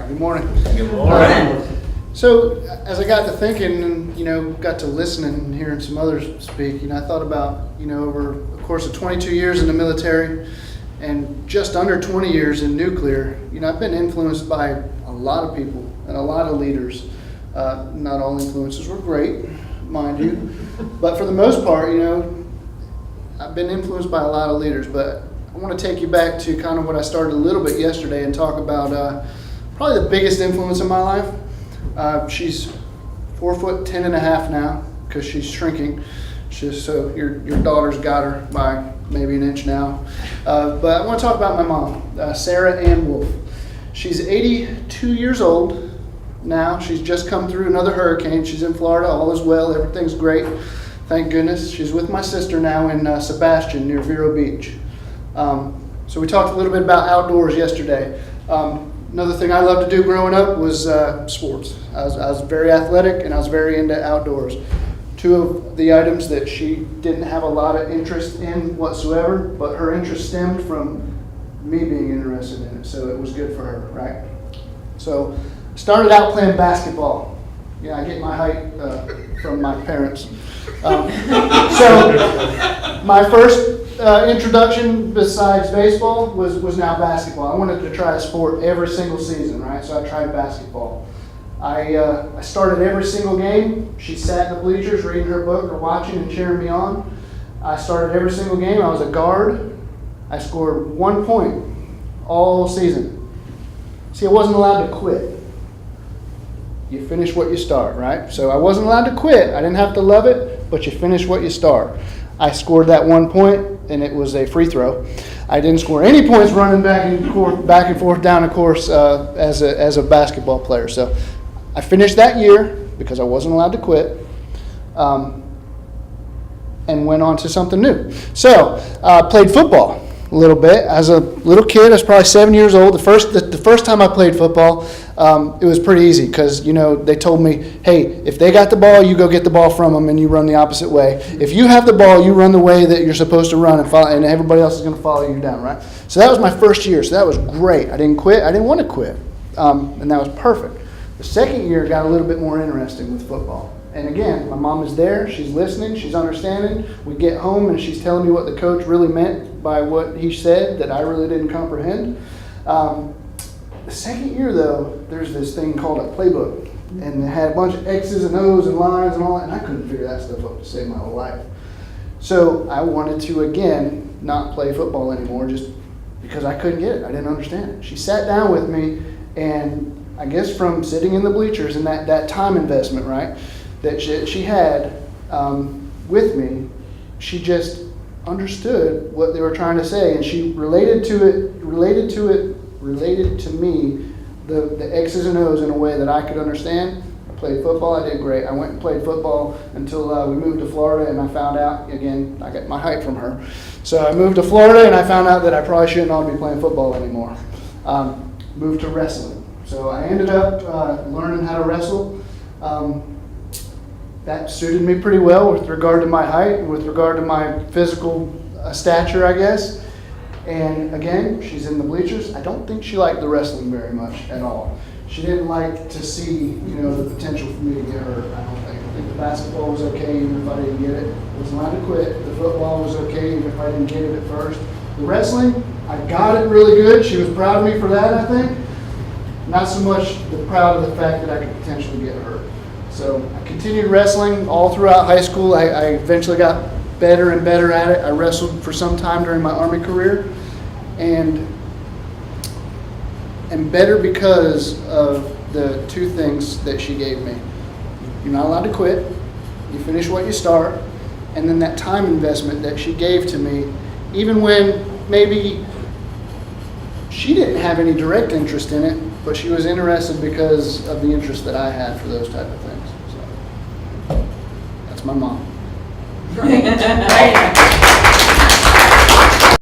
Good morning. Good morning. So as I got to thinking and, got to listening and hearing some others speak, I thought about, over the course of 22 years in the military and just under 20 years in nuclear, I've been influenced by a lot of people and a lot of leaders. Not all influences were great, mind you, but for the most part, I've been influenced by a lot of leaders. But I want to take you back to kind of what I started a little bit yesterday and talk about probably the biggest influence in my life. She's 4'10.5" now because she's shrinking. So your daughter's got her by maybe an inch now. But I want to talk about my mom, Sarah Ann Wolf. She's 82 years old now. She's just come through another hurricane. She's in Florida. All is well. Everything's great. Thank goodness. She's with my sister now in Sebastian near Vero Beach. So we talked a little bit about outdoors yesterday. Another thing I loved to do growing up was sports. I was very athletic and I was very into outdoors. Two of the items that she didn't have a lot of interest in whatsoever, but her interest stemmed from me being interested in it, so it was good for her, right? So started out playing basketball. I get my height from my parents. So my first introduction besides baseball was now basketball. I wanted to try a sport every single season, right? So I tried basketball. I started every single game. She sat in the bleachers reading her book or watching and cheering me on. I started every single game. I was a guard. I scored 1 point all season. See, I wasn't allowed to quit. You finish what you start, right? So I wasn't allowed to quit. I didn't have to love it, but you finish what you start. I scored that 1 point, and it was a free throw. I didn't score any points running back and forth down the course as a basketball player. So I finished that year because I wasn't allowed to quit, and went on to something new. So played football a little bit. As a little kid, I was probably 7 years old. The first time I played football, it was pretty easy because, they told me, hey, if they got the ball, you go get the ball from them and you run the opposite way. If you have the ball, you run the way that you're supposed to run and everybody else is going to follow you down, right? So that was my first year. So that was great. I didn't quit. I didn't want to quit. And that was perfect. The second year got a little bit more interesting with football. And again, my mom is there. She's listening. She's understanding. We get home and she's telling me what the coach really meant by what he said that I really didn't comprehend. The second year, though, there's this thing called a playbook. And it had a bunch of X's and O's and lines and all that. And I couldn't figure that stuff out to save my whole life. So I wanted to, again, not play football anymore just because I couldn't get it. I didn't understand it. She sat down with me, and I guess from sitting in the bleachers and that time investment, right, that she had with me, she just understood what they were trying to say, and she related to me the X's and O's in a way that I could understand. I played football. I did great. I went and played football until we moved to Florida, and I found out, again, I got my height from her. So I moved to Florida, and I found out that I probably shouldn't ought to be playing football anymore. Moved to wrestling. So I ended up learning how to wrestle. That suited me pretty well with regard to my height and with regard to my physical stature, I guess. And again, she's in the bleachers. I don't think she liked the wrestling very much at all. She didn't like to see, the potential for me to get hurt, I don't think. I think the basketball was okay even if I didn't get it. I wasn't allowed to quit. The football was okay even if I didn't get it at first. The wrestling, I got it really good. She was proud of me for that, I think. Not so much proud of the fact that I could potentially get hurt. So I continued wrestling all throughout high school. I eventually got better and better at it. I wrestled for some time during my Army career, and better because of the two things that she gave me. You're not allowed to quit. You finish what you start. And then that time investment that she gave to me, even when maybe she didn't have any direct interest in it, but she was interested because of the interest that I had for those type of things. So that's my mom. Great.